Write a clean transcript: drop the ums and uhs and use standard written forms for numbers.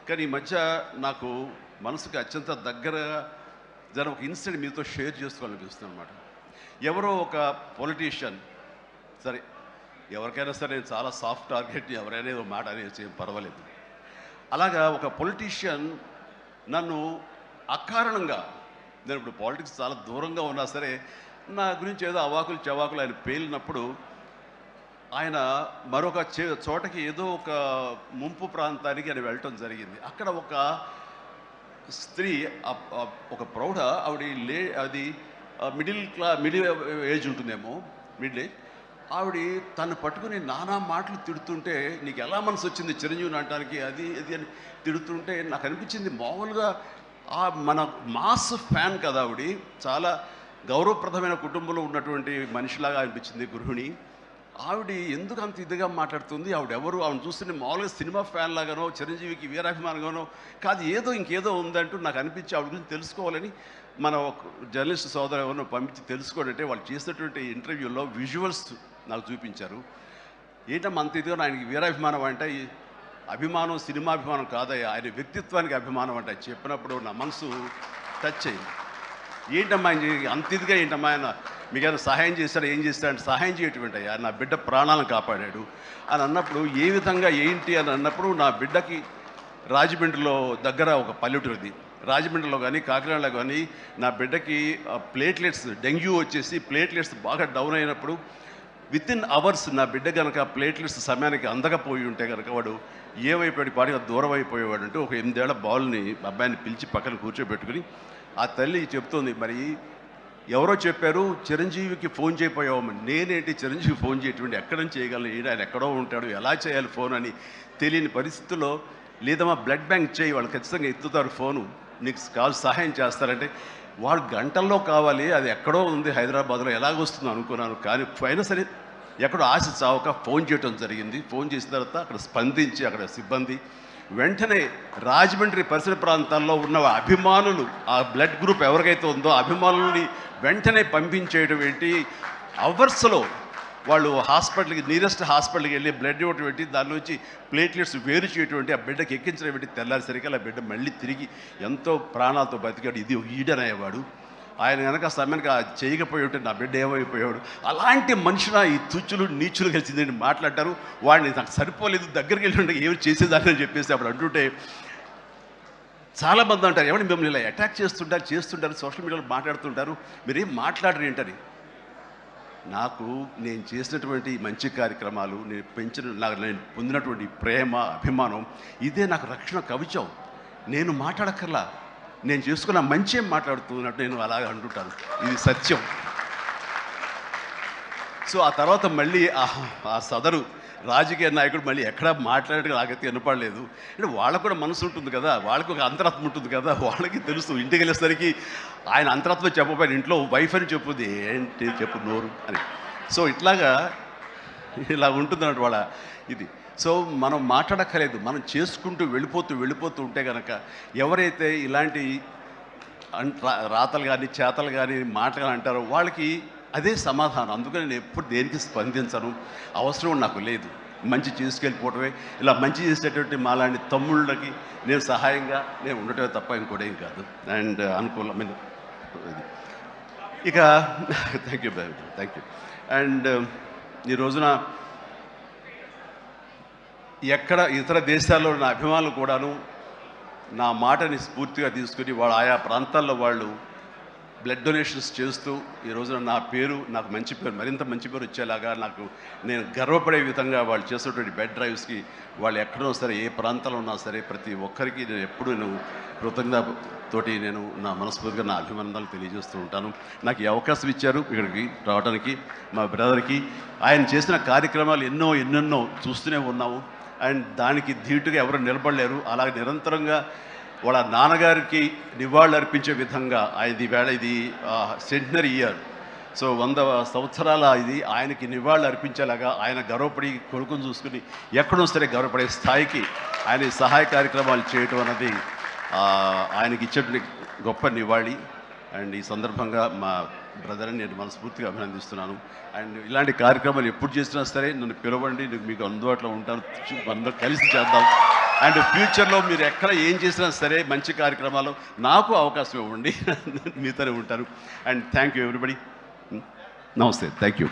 కానీ ఈ మధ్య నాకు మనసుకి అత్యంత దగ్గరగా జరిగిన ఒక ఇన్సిడెంట్ మీతో షేర్ చేసుకోవాలనిపిస్తుంది అనమాట. ఎవరో ఒక పొలిటీషియన్, సరే ఎవరికైనా సరే నేను చాలా సాఫ్ట్ టార్గెట్, ఎవరైనా ఏదో మాట అనేసి ఏం పర్వాలేదు. అలాగా ఒక పొలిటీషియన్ నన్ను అకారణంగా, నేను ఇప్పుడు పాలిటిక్స్ చాలా దూరంగా ఉన్నా సరే నా గురించి ఏదో అవాకులు చవాకులు ఆయన పేలినప్పుడు ఆయన మరొక చోటకి ఏదో ఒక ముంపు ప్రాంతానికి ఆయన వెళ్ళటం జరిగింది. అక్కడ ఒక స్త్రీ, ఒక ప్రౌఢ ఆవిడ అది మిడిల్ ఏజ్ ఉంటుందేమో, మిడిల్ ఏజ్. ఆవిడ తను పట్టుకుని నానా మాటలు తిడుతుంటే, నీకు ఎలా మనసు వచ్చింది చిరంజీవిని అనడానికి, అది అని తిడుతుంటే నాకు అనిపించింది, మామూలుగా మన మాస్ ఫ్యాన్ కదా ఆవిడ, చాలా గౌరవప్రదమైన కుటుంబంలో ఉన్నటువంటి మనిషిలాగా అనిపించింది, గృహిణి. ఆవిడ ఎందుకు అంత ఇదిగా మాట్లాడుతుంది, ఆవిడెవరు, ఆవిడ చూస్తుంటే మామూలుగా సినిమా ఫ్యాన్ లాగానో చిరంజీవికి వీరాభిమానంగానో కాదు, ఇంకేదో ఉందంటూ నాకు అనిపించి ఆవిడ గురించి తెలుసుకోవాలని మన జర్నలిస్ట్ సోదరు ఎవరినో పంపించి తెలుసుకోవాలంటే వాళ్ళు చేసినటువంటి ఇంటర్వ్యూలో విజువల్స్ నాకు చూపించారు. ఏంటమ్మా అంత ఇదిగా ఆయనకి వీరాభిమానం అంటే, అభిమానం సినిమాభిమానం కాదయ్యా, ఆయన వ్యక్తిత్వానికి అభిమానం అంటే చెప్పినప్పుడు నా మనసు టచ్ అయింది. ఏంటమ్మా అంత ఇదిగా ఏంటమ్మా ఆయన మీకైనా సహాయం చేశాడు, ఏం చేస్తాడంటే సహాయం చేయటువంటి అయ్యా, నా బిడ్డ ప్రాణాలను కాపాడాడు అని అన్నప్పుడు, ఏ విధంగా ఏంటి అని అన్నప్పుడు, నా బిడ్డకి రాజమండ్రిలో దగ్గర ఒక పల్లెటూరుది, రాజమండ్రిలో కానీ కాకినాడలో కానీ నా బిడ్డకి ప్లేట్లెట్స్, డెంగ్యూ వచ్చేసి ప్లేట్లెట్స్ బాగా డౌన్ అయినప్పుడు వితిన్ అవర్స్ నా బిడ్డ కనుక ప్లేట్లెట్స్ సమయానికి అందకపోయి ఉంటే కనుక వాడు ఏమైపోయాడు, పాటిగా దూరం అయిపోయేవాడు. అంటే ఒక 8 ఏళ్ల బాలుని అబ్బాయిని పిలిచి పక్కన కూర్చోబెట్టుకుని ఆ తల్లి చెప్తుంది, మరి ఎవరో చెప్పారు చిరంజీవికి ఫోన్ చేయపోయావమ్మని. నేనేంటి చిరంజీవి ఫోన్ చేయటువంటి, ఎక్కడ నుంచి చేయగలను, ఆయన ఎక్కడో ఉంటాడు, ఎలా చేయాలి ఫోన్ అని తెలియని పరిస్థితుల్లో, లేదమ్మా బ్లడ్ బ్యాంక్ చేయి, వాళ్ళు ఖచ్చితంగా ఎత్తుతారు ఫోను, నీకు కాల్ సహాయం చేస్తారంటే, వాళ్ళు గంటల్లో కావాలి, అది ఎక్కడో ఉంది హైదరాబాద్లో, ఎలాగొస్తుందో అనుకున్నాను. కానీ అయినా సరే ఎక్కడో ఆశ చావక ఫోన్ చేయడం జరిగింది. ఫోన్ చేసిన తర్వాత అక్కడ స్పందించి అక్కడ సిబ్బంది వెంటనే రాజమండ్రి పరిసర ప్రాంతాల్లో ఉన్న అభిమానులు, ఆ బ్లడ్ గ్రూప్ ఎవరికైతే ఉందో అభిమానుల్ని వెంటనే పంపించేయడం ఏంటి, అవర్స్లో వాళ్ళు హాస్పిటల్కి, నీరెస్ట్ హాస్పిటల్కి వెళ్ళి బ్లడ్ ఇవ్వటం ఏంటి, దాని నుంచి ప్లేట్లెట్స్ వేరు చేయటువంటి, ఆ బిడ్డకి ఎక్కించడం ఏంటి, తెల్లారిసరికి ఆ బిడ్డ మళ్ళీ తిరిగి ఎంతో ప్రాణాలతో బతికాడు. ఇది ఈడనయ్యేవాడు. ఆయన కనుక సమయానికి చేయకపోయి ఉంటే నా బిడ్డ ఏమైపోయాడు. అలాంటి మనుషుల ఈ తుచ్చులు నీచులు కలిసిందని మాట్లాడతారు. వాడిని నాకు సరిపోలేదు, దగ్గరికి వెళ్ళి ఉంటే ఏమి చేసేదాన్ని చెప్పేసి అప్పుడు అంటుంటే చాలామంది అంటారు, ఎవరిని మిమ్మల్ని ఇలా అటాక్ చేస్తుంటారు సోషల్ మీడియాలో మాట్లాడుతుంటారు, మీరేం మాట్లాడరు ఏంటని. నాకు నేను చేసినటువంటి మంచి కార్యక్రమాలు, నేను పొందినటువంటి ప్రేమ, అభిమానం, ఇదే నాకు రక్షణ కవచం. నేను మాట్లాడక్కర్లా, నేను చేసుకున్న మంచి ఏం మాట్లాడుతున్నట్టు నేను అలాగే అంటుంటాను, ఇది సత్యం. సో ఆ తర్వాత మళ్ళీ ఆ సదరు రాజకీయ నాయకుడు మళ్ళీ ఎక్కడా మాట్లాడేది నాకైతే వినపడలేదు. అంటే వాళ్ళకు కూడా మనసు ఉంటుంది కదా, వాళ్ళకి ఒక అంతరాత్మ ఉంటుంది కదా, వాళ్ళకి తెలుసు. ఇంటికి వెళ్ళేసరికి ఆయన అంతరాత్మ చెప్పబోయిన ఇంట్లో వైఫ్ అని చెప్పుద్ది, ఏంటి చెప్పు నోరు అని. సో ఇలా ఉంటుంది అన్నట్టు వాళ్ళ ఇది. సో మనం మాట్లాడక్కర్లేదు, మనం చేసుకుంటూ వెళ్ళిపోతూ ఉంటే కనుక ఎవరైతే ఇలాంటి రాతలు కానీ చేతలు కానీ మాటలు కానీ అంటారో వాళ్ళకి అదే సమాధానం. అందుకని నేను ఎప్పుడు దేనికి స్పందించను, అవసరం నాకు లేదు. మంచి చేసుకెళ్ళిపోవటమే, ఇలా మంచి చేసేటటువంటి మాలాంటి తమ్ముళ్ళకి నేను సహాయంగా నేను ఉండటమే తప్ప ఇంకోటేం కాదు. అండ్ అనుకూలమైన ఇక థ్యాంక్ యూ. అండ్ ఈ రోజున ఎక్కడ ఇతర దేశాల్లో ఉన్న అభిమానులు కూడాను నా మాటని స్ఫూర్తిగా తీసుకుని వాళ్ళ ఆయా ప్రాంతాల్లో వాళ్ళు బ్లడ్ డొనేషన్స్ చేస్తూ ఈ రోజున నా పేరు, నాకు మంచి పేరు, మరింత మంచి పేరు వచ్చేలాగా నేను గర్వపడే విధంగా వాళ్ళు చేసేటువంటి బెడ్ డ్రైవ్స్కి వాళ్ళు ఎక్కడో సరే, ఏ ప్రాంతంలో ఉన్నా సరే, ప్రతి ఒక్కరికి నేను ఎప్పుడు కృతజ్ఞతతోటి నేను నా మనస్ఫూర్తిగా నా అభిమానాలు తెలియజేస్తూ ఉంటాను. నాకు ఈ అవకాశం ఇచ్చారు ఇక్కడికి రావడానికి, మా బ్రదర్కి. ఆయన చేసిన కార్యక్రమాలు ఎన్నెన్నో చూస్తూనే ఉన్నాము. అండ్ దానికి ధీటుగా ఎవరు నిలబడలేరు. అలాగే నిరంతరంగా వాళ్ళ నాన్నగారికి నివాళులు అర్పించే విధంగా ఇది సెంటనరీ ఇయర్. సో 100 సంవత్సరాల ఇది ఆయనకి నివాళులు అర్పించేలాగా ఆయన గర్వపడి కొడుకుని చూసుకుని ఎక్కడో సరే గర్వపడే స్థాయికి ఆయన సహాయ కార్యక్రమాలు చేయటం అన్నది ఆయనకి ఇచ్చేటువంటి గొప్ప నివాళి. అండ్ ఈ సందర్భంగా మా బ్రదర్ని నేను మనస్ఫూర్తిగా అభినందిస్తున్నాను. అండ్ ఇలాంటి కార్యక్రమాలు ఎప్పుడు చేసినా సరే నన్ను పిలవండి, మీకు అందుబాటులో ఉంటాను, అందరూ కలిసి చేద్దాం. అండ్ ఫ్యూచర్లో మీరు ఎక్కడ ఏం చేసినా సరే మంచి కార్యక్రమాలు నాకు అవకాశం ఇవ్వండి. మీతోనే ఉంటాను. And thank you everybody. నమస్తే. Thank you.